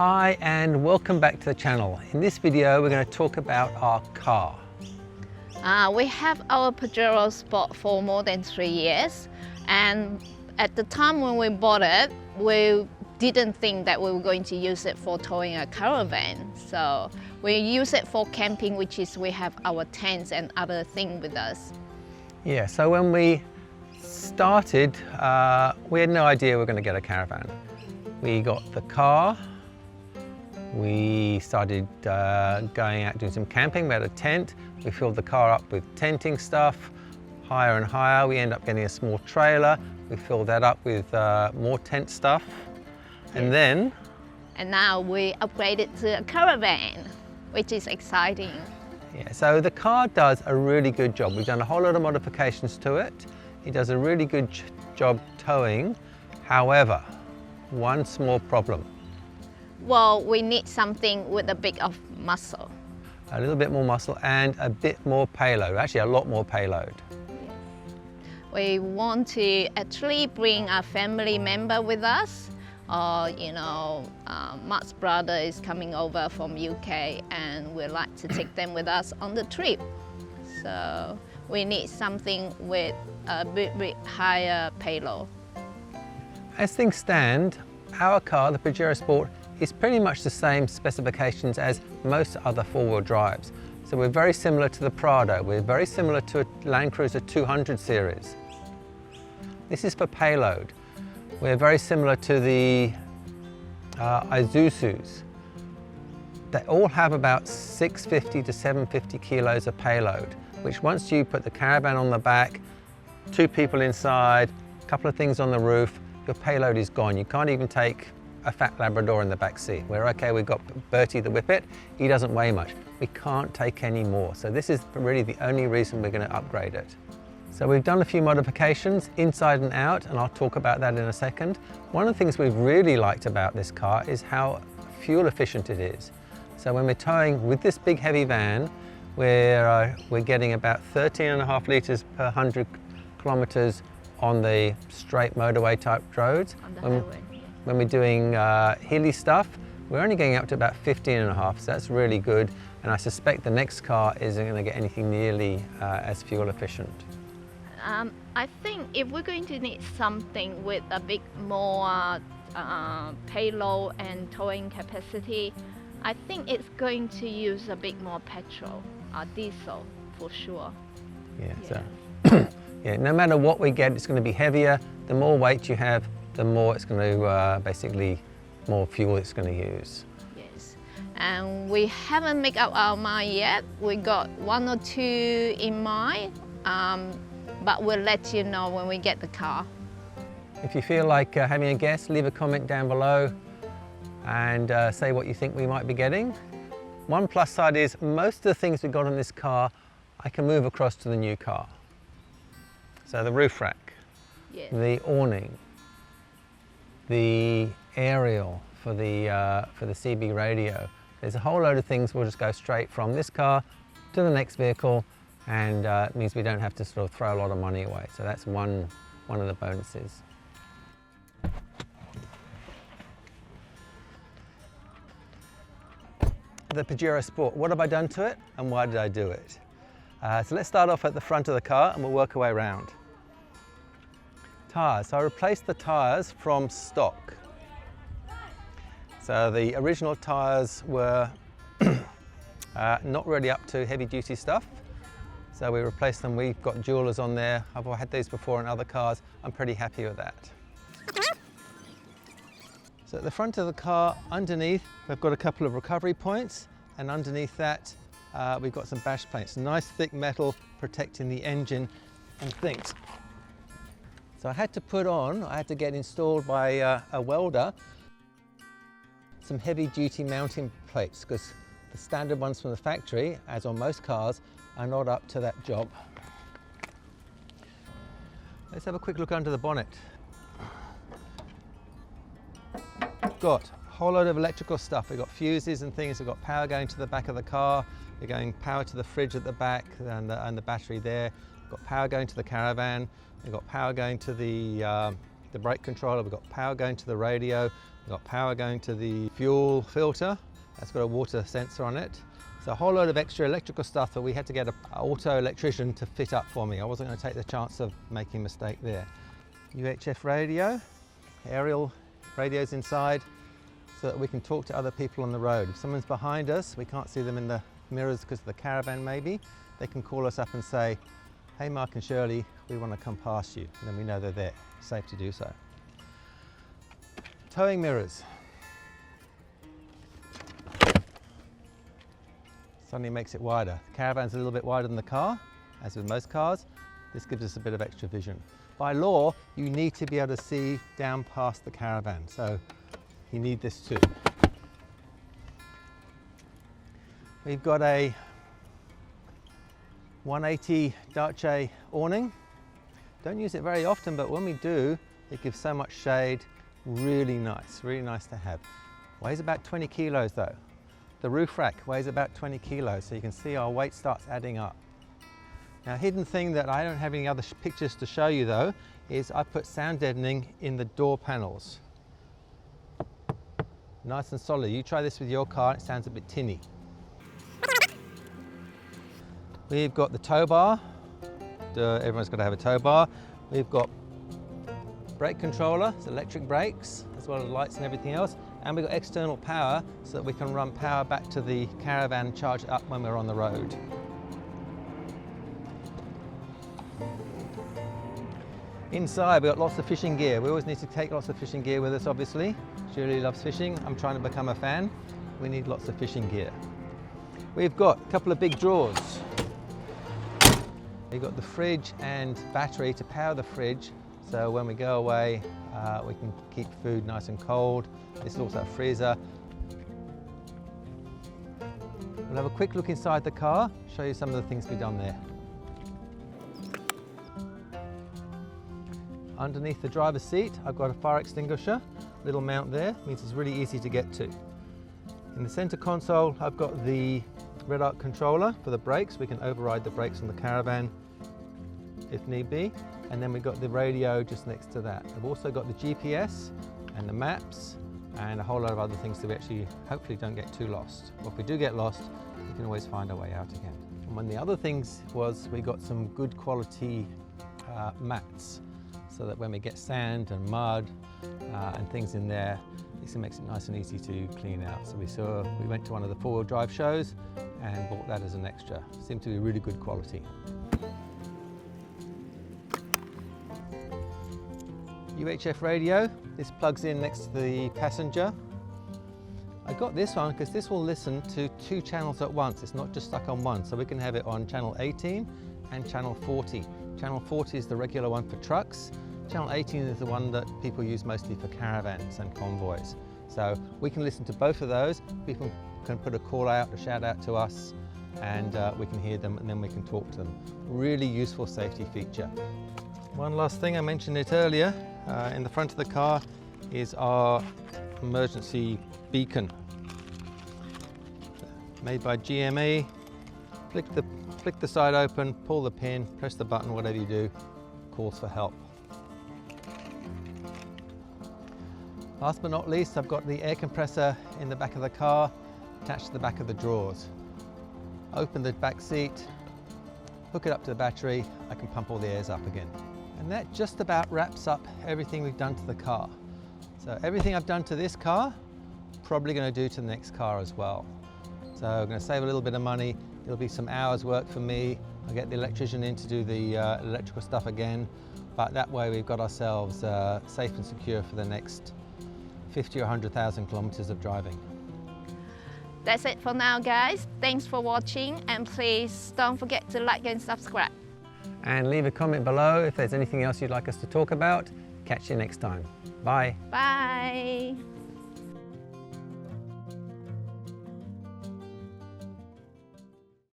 Hi and welcome back to the channel. In this video we're going to talk about our car. We have our Pajero Sport for more than 3 years, and at the time when we bought it, we didn't think that we were going to use it for towing a caravan. So we use it for camping, which is we have our tents and other things with us. Yeah, so when we started, we had no idea we were going to get a caravan. We got the car. We started going out doing some camping. We had a tent. We filled the car up with tenting stuff, higher and higher. We end up getting a small trailer. We filled that up with more tent stuff. And then? And now we upgraded to a caravan, which is exciting. Yeah, so the car does a really good job. We've done a whole lot of modifications to it. It does a really good job towing. However, one small problem. Well, we need something with a bit of muscle. A little bit more muscle and a bit more payload, actually a lot more payload. We want to actually bring a family member with us. Mark's brother is coming over from UK and we'd like to take them with us on the trip. So we need something with a bit higher payload. As things stand, our car, the Pajero Sport, is pretty much the same specifications as most other four-wheel drives. So we're very similar to the Prado, we're very similar to a Land Cruiser 200 series. This is for payload. We're very similar to the Isuzus. They all have about 650 to 750 kilos of payload, which once you put the caravan on the back, 2 people inside, a couple of things on the roof, your payload is gone. You can't even take a fat Labrador in the back seat. We're okay, we've got Bertie the Whippet, he doesn't weigh much. We can't take any more. So this is really the only reason we're going to upgrade it. So we've done a few modifications inside and out, and I'll talk about that in a second. One of the things we've really liked about this car is how fuel efficient it is. So when we're towing with this big heavy van, we're getting about 13.5 litres per 100 kilometres on the straight motorway type roads. On the highway. When we're doing hilly stuff, we're only going up to about 15.5, so that's really good. And I suspect the next car isn't going to get anything nearly as fuel efficient. I think if we're going to need something with a bit more payload and towing capacity, I think it's going to use a bit more petrol, diesel for sure. Yeah, so yeah, no matter what we get, it's going to be heavier. The more weight you have, the more it's going to basically more fuel it's going to use. Yes, and we haven't made up our mind yet. We got 1 or 2 in mind, but we'll let you know when we get the car. If you feel like having a guess, leave a comment down below and say what you think we might be getting. One plus side is most of the things we got on this car I can move across to the new car. So the roof rack, Yes. the awning, the aerial for the CB radio. There's a whole load of things we'll just go straight from this car to the next vehicle, and it means we don't have to sort of throw a lot of money away. So that's one of the bonuses. The Pajero Sport, what have I done to it and why did I do it? So let's start off at the front of the car and we'll work our way around. Tyres, so I replaced the tyres from stock. So the original tyres were not really up to heavy duty stuff. So we replaced them. We've got jewelers on there. I've had these before in other cars. I'm pretty happy with that. So at the front of the car, underneath, we've got a couple of recovery points, and underneath that, we've got some bash plates. Nice thick metal protecting the engine and things. So I had to get installed by a welder, some heavy duty mounting plates, because the standard ones from the factory, as on most cars, are not up to that job. Let's have a quick look under the bonnet. Got a whole load of electrical stuff. We've got fuses and things. We've got power going to the back of the car. We're going power to the fridge at the back and the battery there. We've got power going to the caravan. We've got power going to the brake controller. We've got power going to the radio. We've got power going to the fuel filter. That's got a water sensor on it. So a whole load of extra electrical stuff that we had to get an auto electrician to fit up for me. I wasn't going to take the chance of making a mistake there. UHF radio, aerial radios inside, so that we can talk to other people on the road. If someone's behind us, we can't see them in the mirrors because of the caravan maybe, they can call us up and say, hey Mark and Shirley, we want to come past you. And then we know they're there, safe to do so. Towing mirrors. Suddenly makes it wider. The caravan's a little bit wider than the car, as with most cars. This gives us a bit of extra vision. By law, you need to be able to see down past the caravan, so you need this too. We've got a 180 Dace awning. Don't use it very often, but when we do, it gives so much shade. Really nice to have. Weighs about 20 kilos though. The roof rack weighs about 20 kilos, so you can see our weight starts adding up. Now, a hidden thing that I don't have any other pictures to show you though, is I put sound deadening in the door panels. Nice and solid. You try this with your car, it sounds a bit tinny. We've got the tow bar. Everyone's got to have a tow bar. We've got brake controller, it's electric brakes, as well as lights and everything else. And we've got external power so that we can run power back to the caravan and charge it up when we're on the road. Inside, we've got lots of fishing gear. We always need to take lots of fishing gear with us, obviously. Julie loves fishing. I'm trying to become a fan. We need lots of fishing gear. We've got a couple of big drawers. We've got the fridge and battery to power the fridge. So when we go away, we can keep food nice and cold. This is also a freezer. We'll have a quick look inside the car, show you some of the things we've done there. Underneath the driver's seat, I've got a fire extinguisher, little mount there, means it's really easy to get to. In the center console, I've got the red arc controller for the brakes. We can override the brakes on the caravan if need be. And then we've got the radio just next to that. I've also got the GPS and the maps and a whole lot of other things so we actually hopefully don't get too lost. Or if we do get lost, we can always find our way out again. And one of the other things was we got some good quality mats, so that when we get sand and mud and things in there, this makes it nice and easy to clean out. So we went to one of the four-wheel drive shows and bought that as an extra. Seemed to be really good quality. UHF radio, this plugs in next to the passenger. I got this one because this will listen to 2 channels at once. It's not just stuck on one, so we can have it on channel 18 and channel 40. Channel 40 is the regular one for trucks. Channel 18 is the one that people use mostly for caravans and convoys. So we can listen to both of those. People can put a call out, a shout out to us, and we can hear them and then we can talk to them. Really useful safety feature. One last thing, I mentioned it earlier, in the front of the car is our emergency beacon. Made by GME. Flick the side open, pull the pin, press the button, whatever you do, calls for help. Last but not least, I've got the air compressor in the back of the car, attached to the back of the drawers. Open the back seat, hook it up to the battery, I can pump all the airs up again. And that just about wraps up everything we've done to the car. So everything I've done to this car, probably going to do to the next car as well. So I'm going to save a little bit of money. It'll be some hours work for me. I'll get the electrician in to do the electrical stuff again. But that way we've got ourselves safe and secure for the next 50 or 100,000 kilometers of driving. That's it for now, guys. Thanks for watching, and please don't forget to like and subscribe. And leave a comment below if there's anything else you'd like us to talk about. Catch you next time. Bye. Bye.